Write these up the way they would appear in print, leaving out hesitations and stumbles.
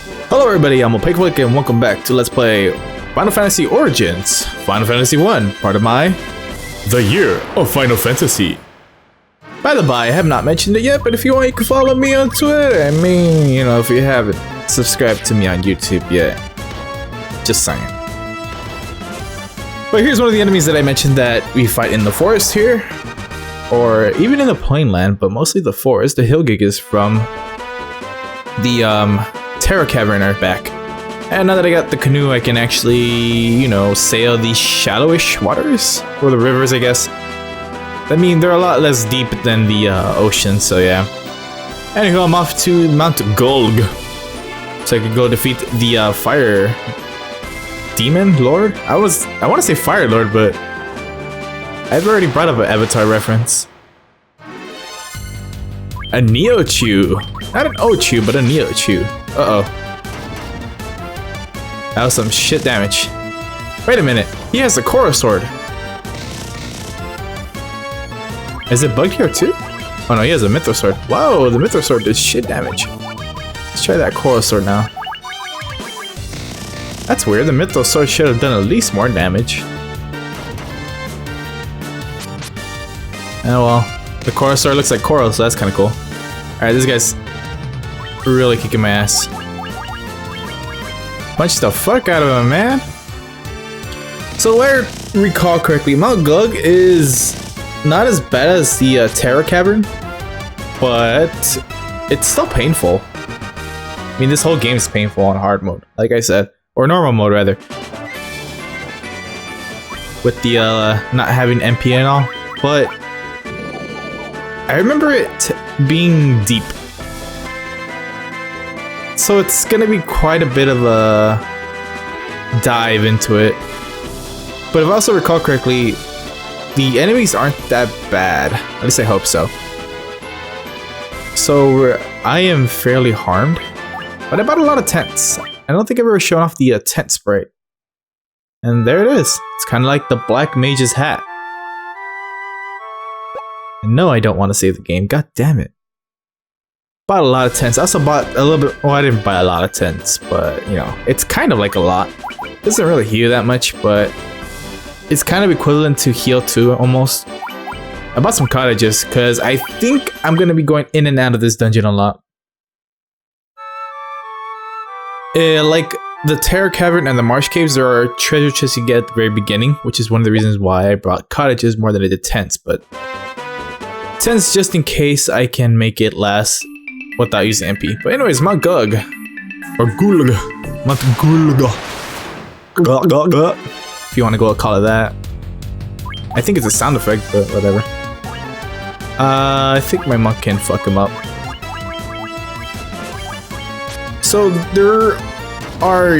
Hello everybody, I'm Opaquelic and welcome back to Let's Play Final Fantasy Origins, Final Fantasy 1, part of my The Year of Final Fantasy. By the by, I have not mentioned it yet, but if you want, you can follow me on Twitter. I mean, you know, if you haven't subscribed to me on YouTube yet, just saying. But here's one of the enemies that I mentioned that we fight in the forest here, or even in the plain land, but mostly the forest. The hill gigas from the Terra Cavern are back. And now that I got the canoe, I can actually, you know, sail these shallowish waters, or the rivers, I guess. I mean, they're a lot less deep than the ocean, so yeah. Anywho, I'm off to Mount Golg, so I could go defeat the fire demon lord. I want to say fire lord, but I've already brought up an Avatar reference. A Neochew, not an Ochew, but a Neochew. Uh-oh. That was some shit damage. Wait a minute, he has a Korra sword. Is it bugged here too? Oh no, he has a Mythos sword. Whoa, the Mythos sword does shit damage. Let's try that Korra sword now. That's weird, the Mythos sword should have done at least more damage. Oh well, the Korra sword looks like coral, so that's kind of cool. Alright, this guy's really kicking my ass. Punch the fuck out of him, man. So if I recall correctly, Mount Golg is not as bad as the Terra Cavern, but it's still painful. I mean, this whole game is painful on hard mode, like I said, or normal mode rather. With the not having MP and all, but I remember it being deep. So it's gonna be quite a bit of a dive into it. But if I also recall correctly, the enemies aren't that bad. At least I hope so. So I am fairly harmed. But I bought a lot of tents. I don't think I've ever shown off the tent sprite. And there it is. It's kind of like the Black Mage's hat. And no, I don't want to save the game. God damn it. Bought a lot of tents. I also bought a little bit. Well, I didn't buy a lot of tents, but you know, it's kind of like a lot. Doesn't really heal that much, but it's kind of equivalent to heal 2 almost. I bought some cottages because I think I'm gonna be going in and out of this dungeon a lot. Like the Terra Cavern and the Marsh Caves, there are treasure chests you get at the very beginning, which is one of the reasons why I brought cottages more than I did tents. But tents just in case I can make it last without using MP. But anyways, Mount Golg. Or Gulg. Mount Gulg. If you want to go call it that. I think it's a sound effect, but whatever. I think my monk can fuck him up. So there are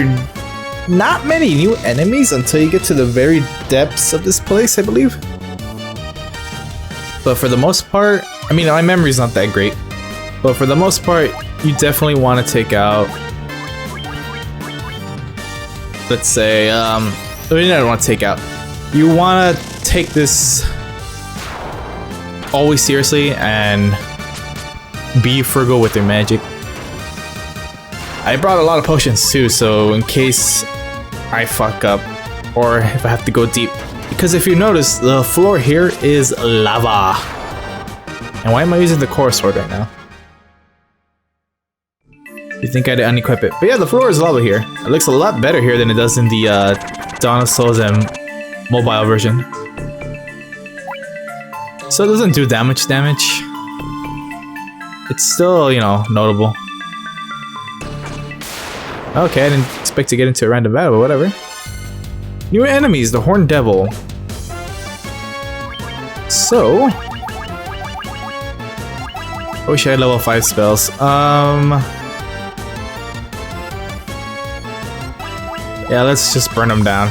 not many new enemies until you get to the very depths of this place, I believe. But for the most part, I mean, my memory's not that great. But for the most part, you definitely want to take out, let's say, you don't want to take out. You want to take this always seriously and be frugal with your magic. I brought a lot of potions too, so in case I fuck up or if I have to go deep. Because if you notice, the floor here is lava. And why am I using the Korra sword right now? You think I'd unequip it. But yeah, the floor is lava here. It looks a lot better here than it does in the Dawn of Souls and mobile version. So it doesn't do that much damage. It's still, you know, notable. Okay, I didn't expect to get into a random battle, but whatever. New enemies, the Horned Devil. So I wish I had level 5 spells. Yeah, let's just burn them down.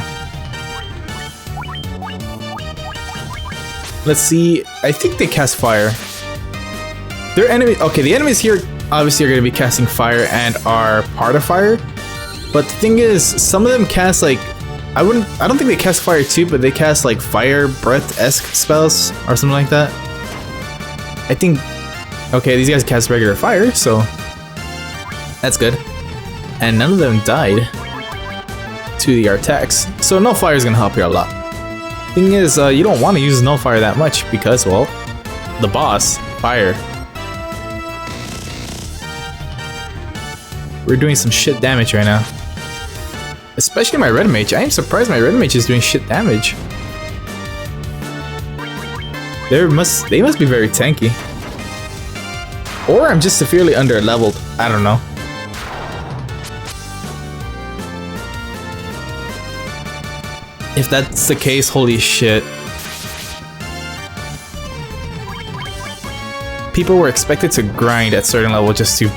Let's see. I think they cast fire. Their enemy. Okay, the enemies here obviously are going to be casting fire and are part of fire. But the thing is, some of them cast like I don't think they cast fire too, but they cast like fire breath-esque spells or something like that. I think. Okay, these guys cast regular fire, so that's good. and none of them died to the attacks. So Nullfire is gonna help here a lot. Thing is, you don't want to use Nullfire that much because, well, the boss, fire. We're doing some shit damage right now. Especially my red mage. I am surprised my red mage is doing shit damage. They must be very tanky. Or I'm just severely under-leveled. I don't know. If that's the case, holy shit. People were expected to grind at certain level just to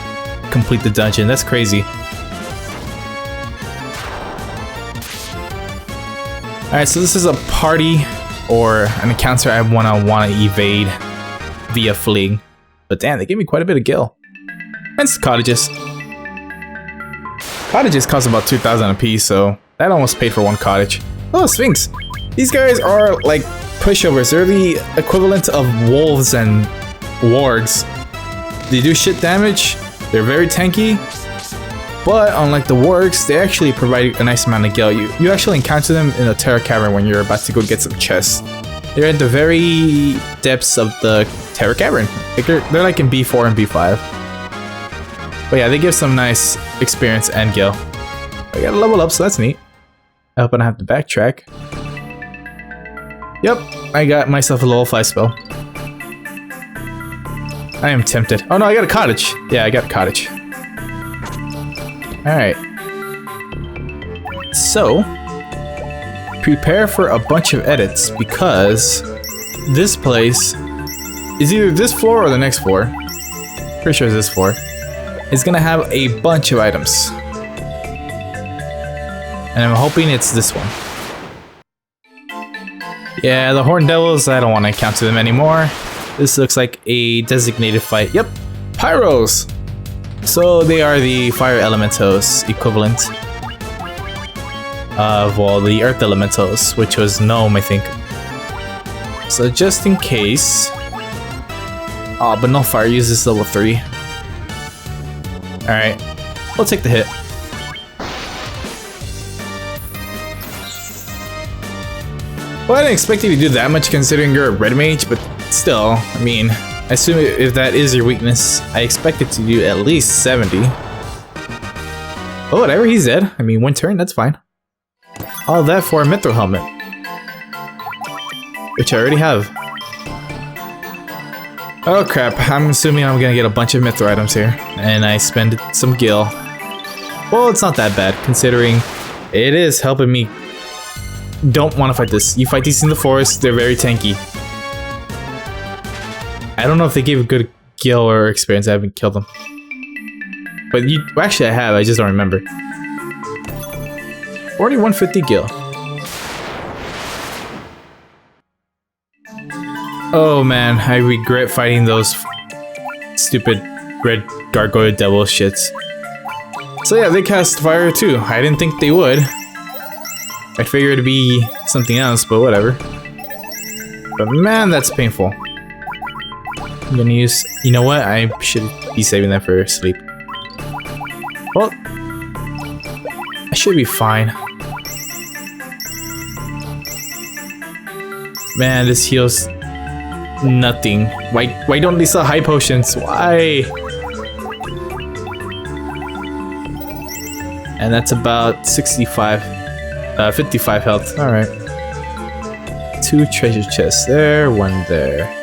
complete the dungeon. That's crazy. Alright, so this is a party or an encounter I wanna evade via fleeing. But damn, they gave me quite a bit of gil. And cottages. Cottages cost about 2,000 a piece, so that almost paid for one cottage. Oh, Sphinx! These guys are like pushovers. They're the equivalent of wolves and wargs. They do shit damage, they're very tanky, but unlike the wargs, they actually provide a nice amount of gil. You actually encounter them in a Terra Cavern when you're about to go get some chests. They're at the very depths of the Terra Cavern. Like they're like in B4 and B5. But yeah, they give some nice experience and gil. I gotta level up, so that's neat. I hope I don't have to backtrack. Yep, I got myself a level 5 spell. I am tempted. Oh no, I got a cottage. Yeah, I got a cottage. Alright. So, prepare for a bunch of edits because this place is either this floor or the next floor. Pretty sure it's this floor. It's gonna have a bunch of items. And I'm hoping it's this one. Yeah, the Horned Devils, I don't want to encounter them anymore. This looks like a designated fight. Yep, Pyros! So they are the Fire Elementals equivalent of, well, the Earth Elementals, which was Gnome, I think. So just in case... Oh, but no fire uses level 3. Alright, we'll take the hit. Well, I didn't expect you to do that much considering you're a red mage, but still, I mean, I assume if that is your weakness, I expect it to do at least 70. Oh, whatever, he's dead. I mean, one turn, that's fine. All that for a Mithril Helmet. Which I already have. Oh crap, I'm assuming I'm gonna get a bunch of Mithril items here. And I spend some gil. Well, it's not that bad, considering it is helping me. Don't want to fight this. You fight these in the forest, they're very tanky. I don't know if they gave good gil or experience, I haven't killed them. But well, actually I have, I just don't remember. 4150 gil. Oh man, I regret fighting those stupid red gargoyle devil shits. So yeah, they cast fire too. I didn't think they would. I figured it'd be something else, but whatever. But man, that's painful. I'm gonna use... You know what? I should be saving that for sleep. Well, I should be fine. Man, this heals nothing. Why don't they sell high potions? Why? And that's about 55 health. Alright. 2 treasure chests there, 1 there.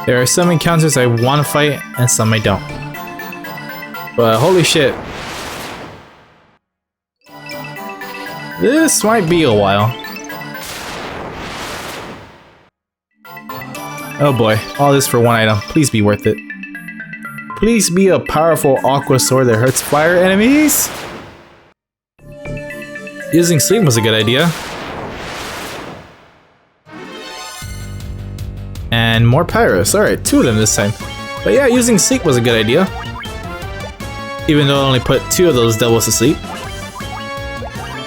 There are some encounters I want to fight and some I don't. But holy shit. This might be a while. Oh boy, all this for 1 item. Please be worth it. Please be a powerful aqua sword that hurts fire enemies. Using sleep was a good idea. And more pyros. Alright, 2 of them this time. But yeah, using sleep was a good idea. Even though I only put 2 of those devils to sleep.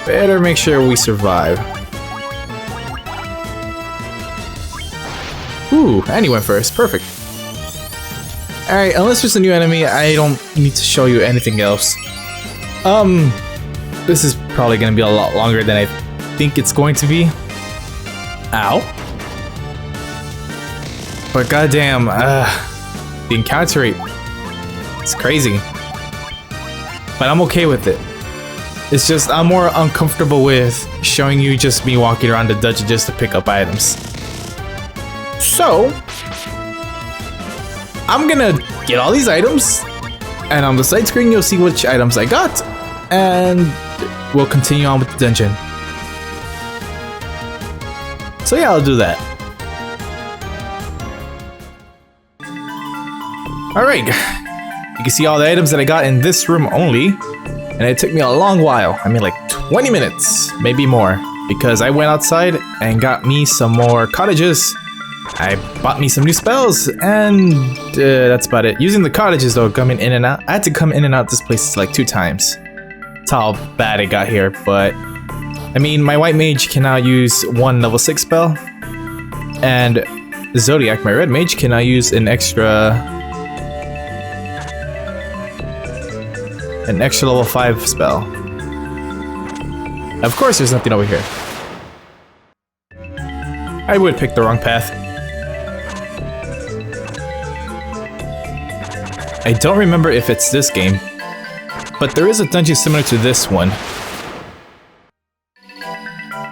Better make sure we survive. Ooh, Annie went first. Perfect. Alright, unless there's a new enemy, I don't need to show you anything else. This is probably gonna be a lot longer than I think it's going to be. Ow. But goddamn, the encounter rate, it's crazy. But I'm okay with it. It's just, I'm more uncomfortable with showing you just me walking around the dungeon just to pick up items. So, I'm gonna get all these items, and on the side screen you'll see which items I got, and we'll continue on with the dungeon. So yeah, I'll do that. Alright, you can see all the items that I got in this room only, and it took me a long while. I mean like 20 minutes, maybe more, because I went outside and got me some more cottages. I bought me some new spells, and that's about it. Using the cottages though, coming in and out, I had to come in and out this place like 2 times. That's how bad it got here, but I mean, my white mage can now use 1 level 6 spell, and Zodiac, my red mage, can now use an extra level 5 spell. Of course, there's nothing over here. I would pick the wrong path. I don't remember if it's this game, but there is a dungeon similar to this one.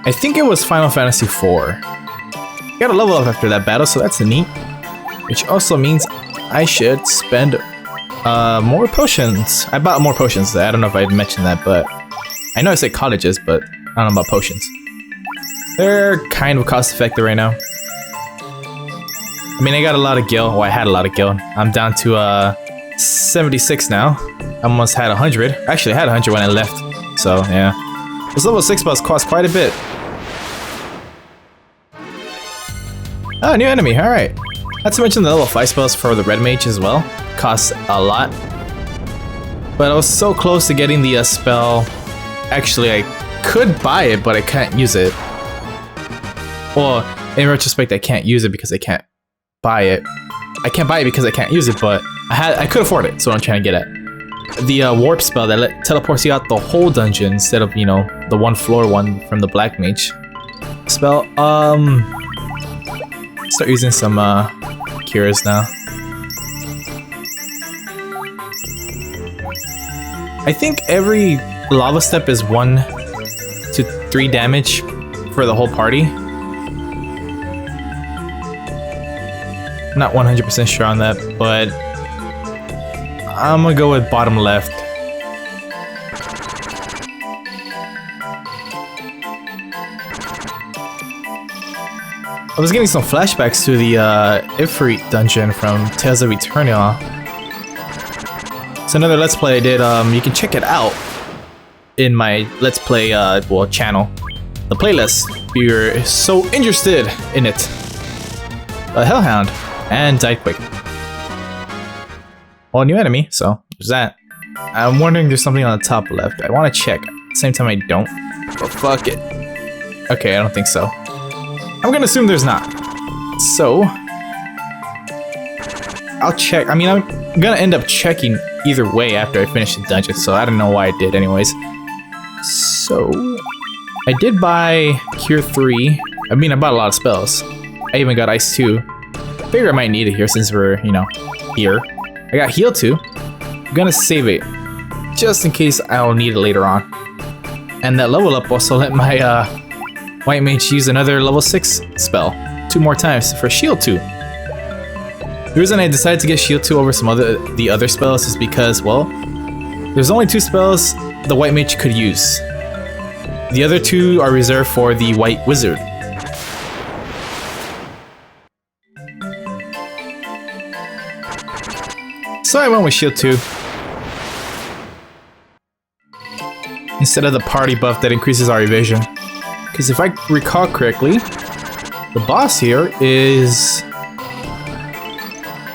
I think it was Final Fantasy IV. Got a level up after that battle, so that's neat. Which also means I should spend more potions. I bought more potions. I don't know if I mentioned that, but I know I said cottages, but I don't know about potions. They're kind of cost effective right now. I mean, I got a lot of gil. Well, I had a lot of gil. I'm down to 76 now. I almost had 100. Actually, I had 100 when I left. So, yeah. Those level 6 spells cost quite a bit. Oh, new enemy. Alright. Not to mention the level 5 spells for the red mage as well. Costs a lot. But I was so close to getting the spell. Actually, I could buy it, but I can't use it. Well, in retrospect, I can't use it because I can't buy it. I can't buy it because I can't use it, but I could afford it, so I'm trying to get at. The warp spell that teleports you out the whole dungeon instead of, you know, the 1 floor one from the black mage spell. Start using some cures now. I think every lava step is 1 to 3 damage for the whole party. Not 100% sure on that, but I'm gonna go with bottom left. I was getting some flashbacks to the Ifrit dungeon from Tales of Eternia. It's another Let's Play I did. You can check it out in my Let's Play channel, the playlist, if you're so interested in it. A Hellhound, and died quick. Well, new enemy, so there's that. I'm wondering if there's something on the top left. I want to check. At the same time, I don't. But fuck it. Okay, I don't think so. I'm gonna assume there's not. So I'll check. I mean, I'm gonna end up checking either way after I finish the dungeon, so I don't know why I did anyways. So I did buy Cure 3. I mean, I bought a lot of spells. I even got Ice 2. Figure I might need it here since we're, you know, here. I got Heal 2. I'm gonna save it just in case I'll need it later on. And that level up also let my white mage use another level 6 spell 2 more times for Shield 2. The reason I decided to get Shield 2 over the other spells is because, well, there's only 2 spells the white mage could use. The other 2 are reserved for the white wizard. So I went with Shield 2. Instead of the party buff that increases our evasion. Because if I recall correctly, the boss here is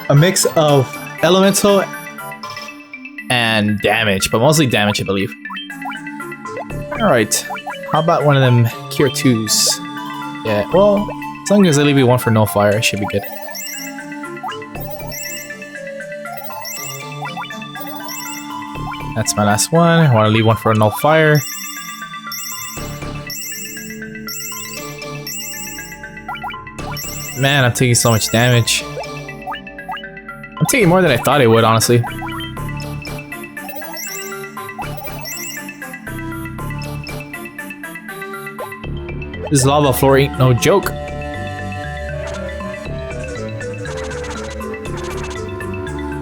a mix of elemental and damage, but mostly damage, I believe. Alright, how about one of them Cure 2s? Yeah, well, As long as I leave you one for no fire, I should be good. That's my last one. I want to leave one for a null fire. Man, I'm taking so much damage. I'm taking more than I thought I would, honestly. This lava floor ain't no joke.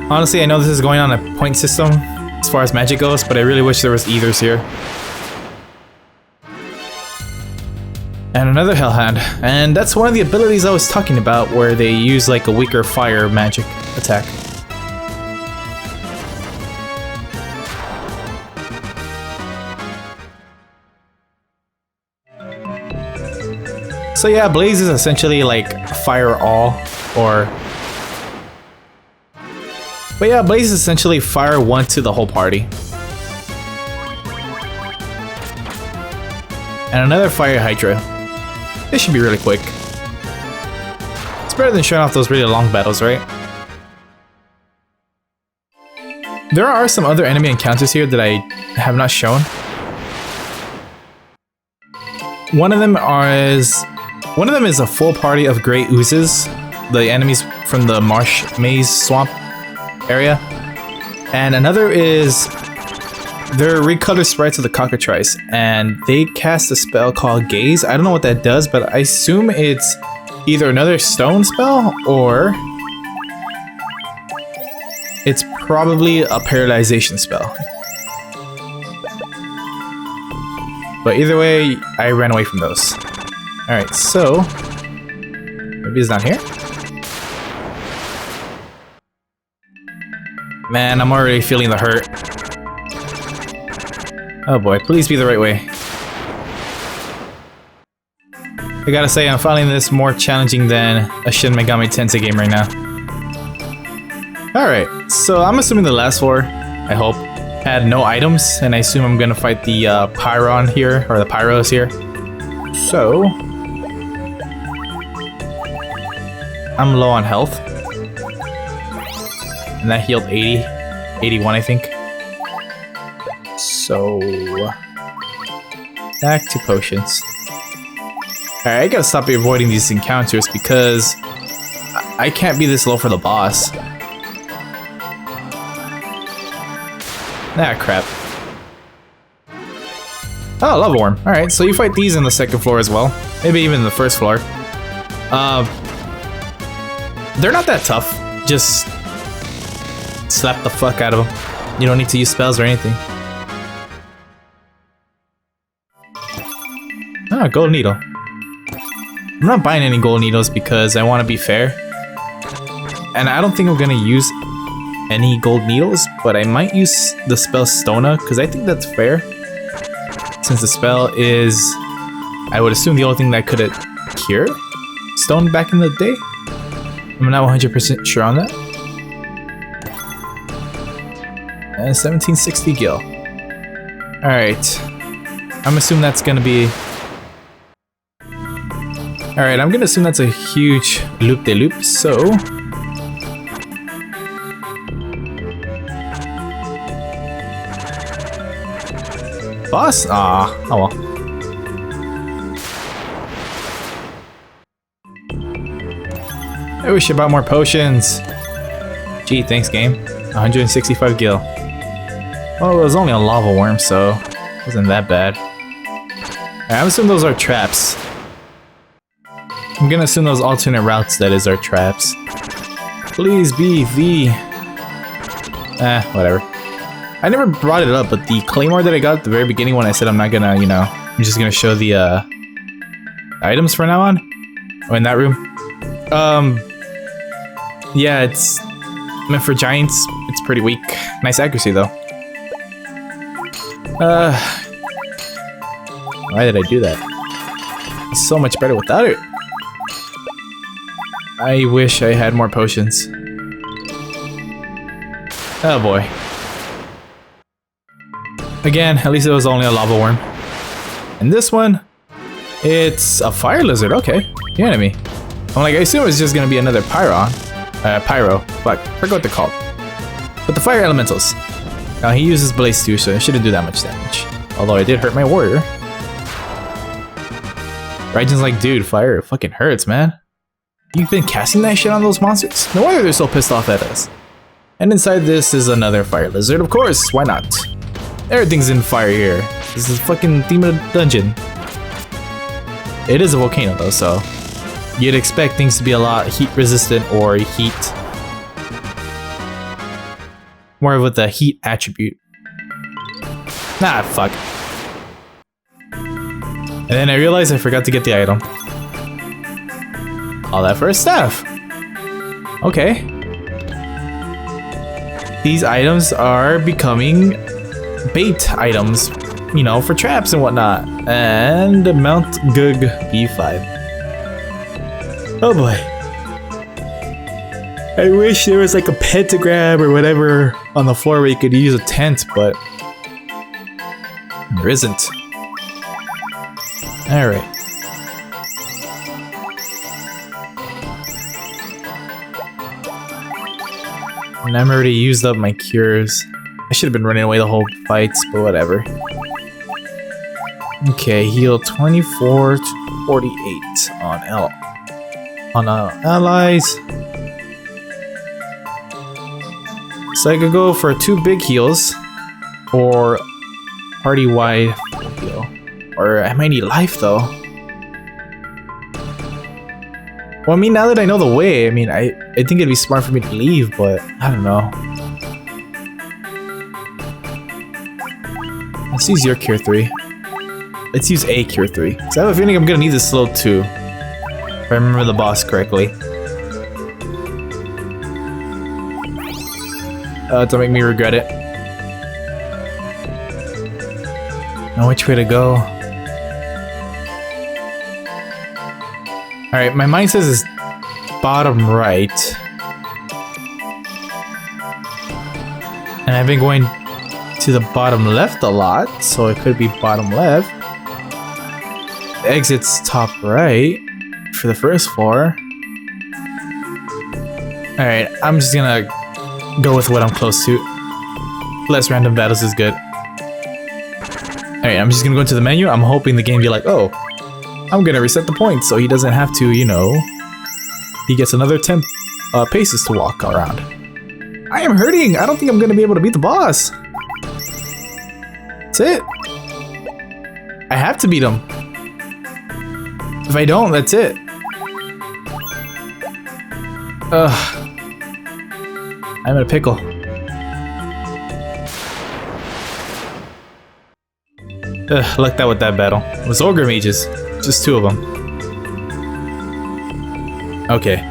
Honestly, I know this is going on a point system as far as magic goes, but I really wish there was ethers here. And another Hellhound. And that's one of the abilities I was talking about where they use like a weaker fire magic attack. So yeah, Blaze is essentially like fire all, or... But yeah, Blaze is essentially fire one to the whole party. And another Fire Hydra. This should be really quick. It's better than showing off those really long battles, right? There are some other enemy encounters here that I have not shown. One of them is a full party of gray oozes, the enemies from the marsh maze swamp area. And another is they're recolored sprites of the cockatrice, and they cast a spell called Gaze. I don't know what that does, but I assume it's either another stone spell or it's probably a paralyzation spell. But either way, I ran away from those. Alright, so maybe it's not here? Man, I'm already feeling the hurt. Oh boy, please be the right way. I gotta say, I'm finding this more challenging than a Shin Megami Tensei game right now. Alright, so I'm assuming the last floor, I hope, had no items, and I assume I'm gonna fight the Pyron here, or the Pyros here. So... I'm low on health. And that healed 80, 81 I think. So... back to potions. Alright, I gotta stop avoiding these encounters because I can't be this low for the boss. Ah, crap. Oh, lava worm. Alright, so you fight these on the second floor as well. Maybe even the first floor. They're not that tough. Just slap the fuck out of them. You don't need to use spells or anything. Ah, gold needle. I'm not buying any gold needles because I want to be fair. And I don't think I'm gonna use any gold needles, but I might use the spell Stona because I think that's fair. Since the spell is, I would assume, the only thing that could cure stone back in the day. I'm not 100% sure on that. And 1760 gil. Alright. I'm assuming that's gonna be... Alright, I'm gonna assume that's a huge loop-de-loop, so... Boss? Ah, oh well. I wish I bought more potions. Gee, thanks game. 165 gil. Well, it was only a lava worm, so it wasn't that bad. I'm assuming those are traps. I'm gonna assume those alternate routes, that is, are traps. Please be the... whatever. I never brought it up, but the claymore that I got at the very beginning when I said I'm not gonna, you know, I'm just gonna show the items from now on. Oh, in that room. Yeah, it's meant for giants. It's pretty weak. Nice accuracy though. Why did I do that? It's so much better without it. I wish I had more potions. Oh boy. Again, at least it was only a lava worm. And this one It's a fire lizard, okay. The enemy. I'm like, I assume it's just gonna be another pyro. Fuck, forgot what they're called. But the fire elementals. Now he uses blaze too, so it shouldn't do that much damage. Although I did hurt my warrior. Raijin's like, dude, fire fucking hurts, man. You've been casting that shit on those monsters? No wonder they're so pissed off at us. And inside this is another fire lizard, of course, why not? Everything's in fire here. This is fucking theme of the dungeon. It is a volcano though, so you'd expect things to be a lot heat resistant or heat. More with the heat attribute. Nah, fuck. And then I realized I forgot to get the item. All that for a staff. Okay. These items are becoming bait items, you know, for traps and whatnot. And Mount Gug B5. Oh boy. I wish there was like a pentagram or whatever on the floor where you could use a tent, but there isn't. Alright. And I'm already used up my cures. I should have been running away the whole fights, but whatever. Okay, heal 24 to 48 on allies. So I could go for 2 big heals or party-wide heal. Or I might need life though. Well, I mean, now that I know the way, I mean, I think it'd be smart for me to leave, but I don't know. Let's use your cure 3. Let's use a cure 3. So I have a feeling I'm gonna need this slow too. If I remember the boss correctly. Don't make me regret it. Now which way to go? Alright, my mind says it's bottom right. And I've been going to the bottom left a lot, so it could be bottom left. The exit's top right for the first floor. Alright, I'm just gonna go with what I'm close to. Less random battles is good. Alright, I'm just gonna go into the menu. I'm hoping the game be like, oh, I'm gonna reset the points so he doesn't have to, you know, he gets another 10 paces to walk around. I am hurting! I don't think I'm gonna be able to beat the boss. That's it. I have to beat him. If I don't, that's it. Ugh. I'm in a pickle. Ugh, lucked out with that battle. It was ogre mages. Just 2 of them. Okay.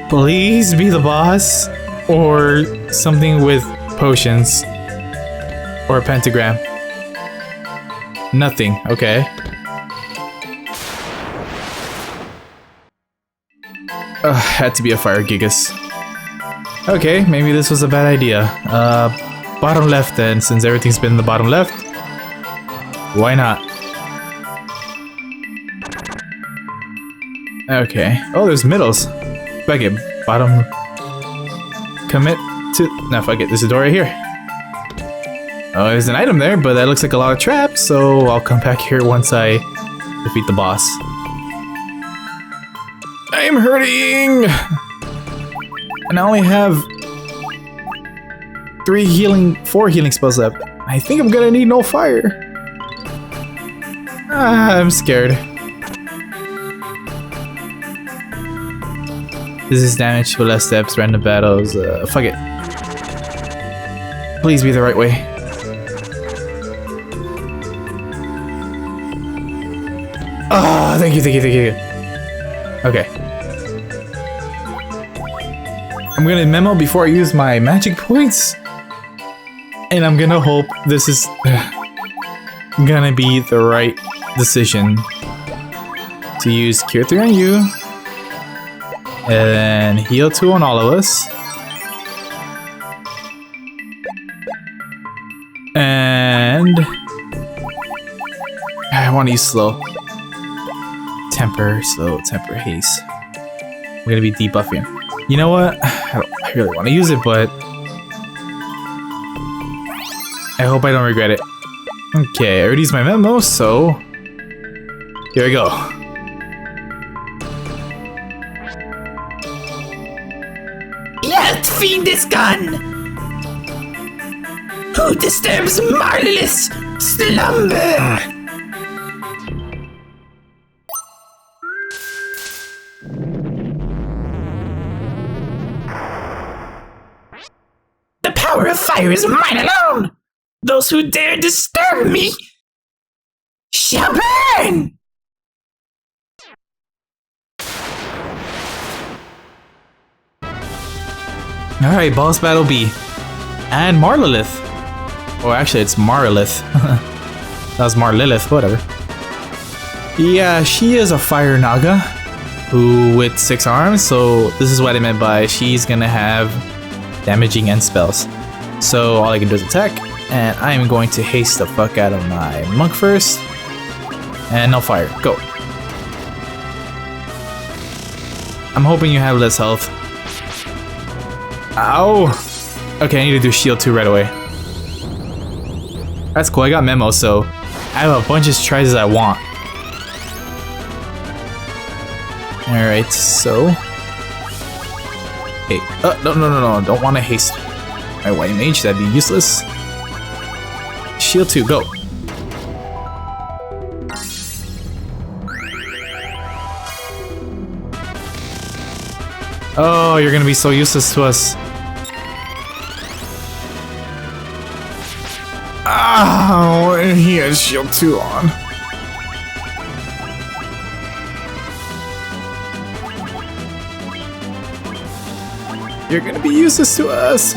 Please be the boss. Or something with potions. Or a pentagram. Nothing. Okay. Had to be a fire gigas. Okay, maybe this was a bad idea. Bottom left then, since everything's been in the bottom left. Why not? Okay. Oh, there's middles. Fuck it. Bottom. Commit to. No, fuck it. There's a door right here. Oh, there's an item there, but that looks like a lot of traps, so I'll come back here once I defeat the boss. I am hurting! And I only have 4 healing spells left. I think I'm gonna need no fire. I'm scared. This is damage for less steps, random battles. Fuck it. Please be the right way. Ah, thank you. Okay. I'm gonna memo before I use my magic points. And I'm gonna hope this is gonna be the right decision. To use Cure 3 on you. And heal 2 on all of us. And I want to use slow. temper, so temper haste. We're gonna be debuffing. You know what? I really want to use it, but I hope I don't regret it. Okay, I already used my memo, so here we go. Let Fiend is gone! Who disturbs Marilith's slumber? The power of fire is mine alone! Those who dare disturb me shall burn! Alright, boss battle B. And Marilith. Or actually, it's Marilith. That was Marilith, whatever. Yeah, she is a fire naga who with 6 arms, so this is what I meant by she's gonna have damaging end spells. So all I can do is attack, and I am going to haste the fuck out of my monk first. And no fire, go. I'm hoping you have less health. Ow! Okay, I need to do shield 2 right away. That's cool, I got memo, so I have a bunch of tries I want. Alright, so... Hey, no, don't want to haste my white mage, that'd be useless. Shield 2, go! Oh, you're gonna be so useless to us. Oh, and he has shield 2 on. You're gonna be useless to us.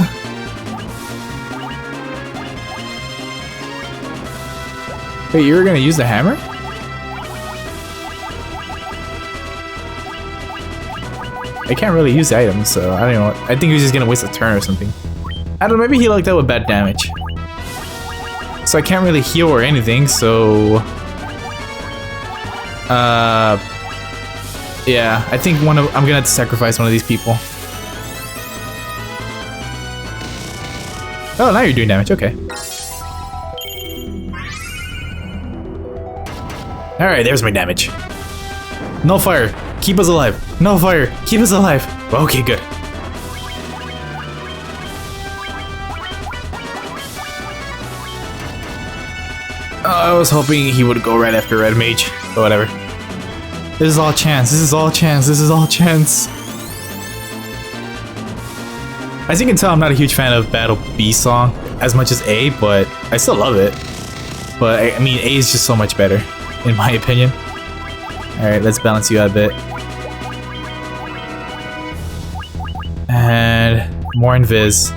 Wait, you were gonna use the hammer? I can't really use the item, so I don't know. I think he's just gonna waste a turn or something. I don't know, maybe he looked that with bad damage. So I can't really heal or anything, so... yeah, I think I'm gonna have to sacrifice one of these people. Oh, now you're doing damage, okay. Alright, there's my damage. No fire, keep us alive. No fire, keep us alive. Okay, good. I was hoping he would go right after Red Mage, but whatever. This is all chance, this is all chance, this is all chance. As you can tell, I'm not a huge fan of Battle B song as much as A, but I still love it. But I mean, A is just so much better, in my opinion. Alright, let's balance you out a bit. And more invis.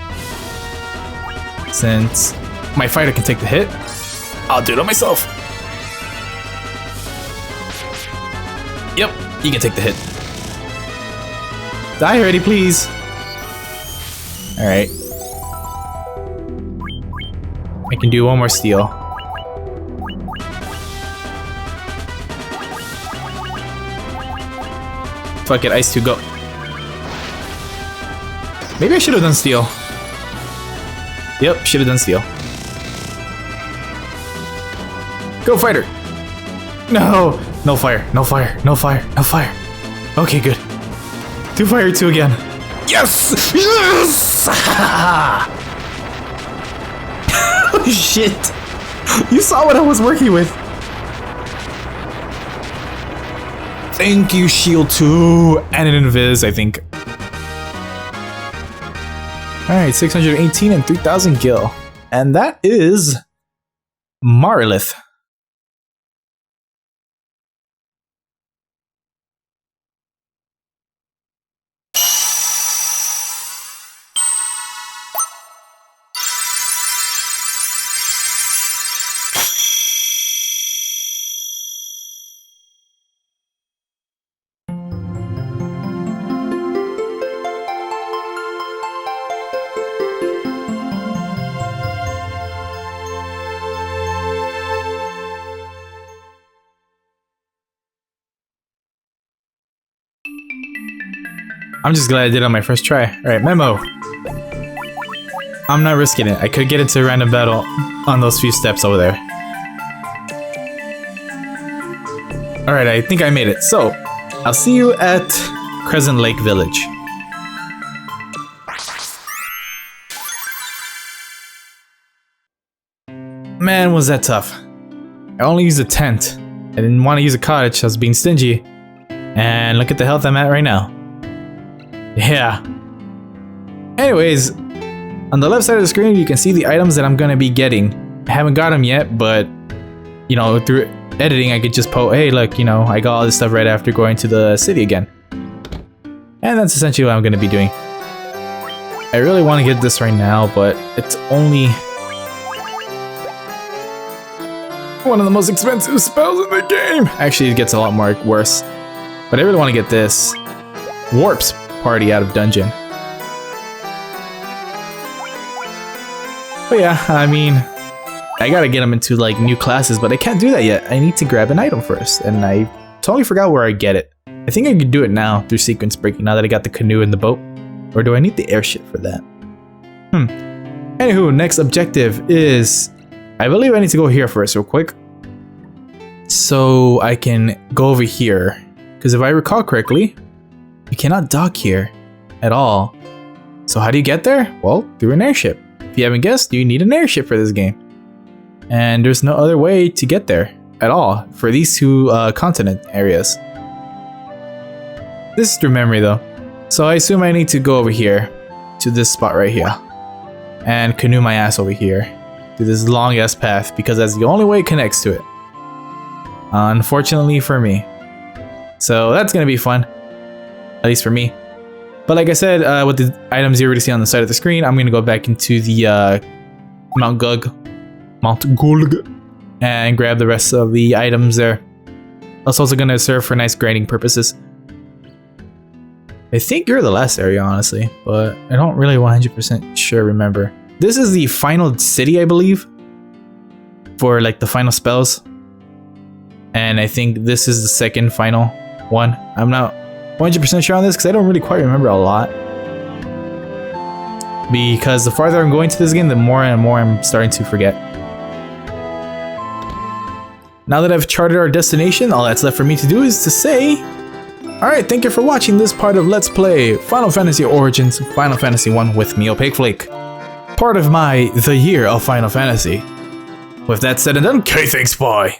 Since my fighter can take the hit, I'll do it on myself. Yep, you can take the hit. Die already, please. Alright. I can do one more steal. Fuck it, Ice 2, go. Maybe I should have done steal. Yep, should have done steal. Go, fighter! No! No fire, no fire, no fire, no fire. Okay, good. 2 fire, 2 again. Yes! Yes! Oh shit! You saw what I was working with. Thank you, shield 2 and an invis, I think. Alright, 618 and 3000 gil. And that is Marilith. I'm just glad I did it on my first try. Alright, memo. I'm not risking it. I could get into a random battle on those few steps over there. Alright, I think I made it. So, I'll see you at Crescent Lake Village. Man, was that tough. I only used a tent. I didn't want to use a cottage, I was being stingy. And look at the health I'm at right now. Yeah. Anyways, on the left side of the screen, you can see the items that I'm gonna be getting. I haven't got them yet, but, you know, through editing, I could just hey, look, you know, I got all this stuff right after going to the city again. And that's essentially what I'm gonna be doing. I really want to get this right now, but it's only one of the most expensive spells in the game. Actually, it gets a lot more worse. But I really want to get this Warp's Party out of dungeon. But yeah, I mean, I gotta get them into like new classes, but I can't do that yet. I need to grab an item first, and I totally forgot where I get it. I think I could do it now through sequence breaking, now that I got the canoe and the boat. Or do I need the airship for that? Anywho, next objective is, I believe I need to go here first real quick. So I can go over here. Because if I recall correctly, you cannot dock here at all. So how do you get there? Well, through an airship. If you haven't guessed, you need an airship for this game. And there's no other way to get there at all for these two continent areas. This is through memory though. So I assume I need to go over here to this spot right here. And canoe my ass over here to this long ass path because that's the only way it connects to it. Unfortunately for me. So that's gonna be fun. At least for me. But like I said, with the items you already see on the side of the screen, I'm gonna go back into the Mount Gulg, and grab the rest of the items there. That's also gonna serve for nice grinding purposes. I think you're the last area, honestly, but I don't really 100% sure remember. This is the final city, I believe, for like the final spells. And I think this is the second final one. I'm not 100% sure on this because I don't really quite remember a lot. Because the farther I'm going to this game, the more and more I'm starting to forget. Now that I've charted our destination, all that's left for me to do is to say, alright, thank you for watching this part of Let's Play Final Fantasy Origins Final Fantasy 1 with me, Opaque Flake. Part of my The Year of Final Fantasy. With that said and done, okay, thanks, bye.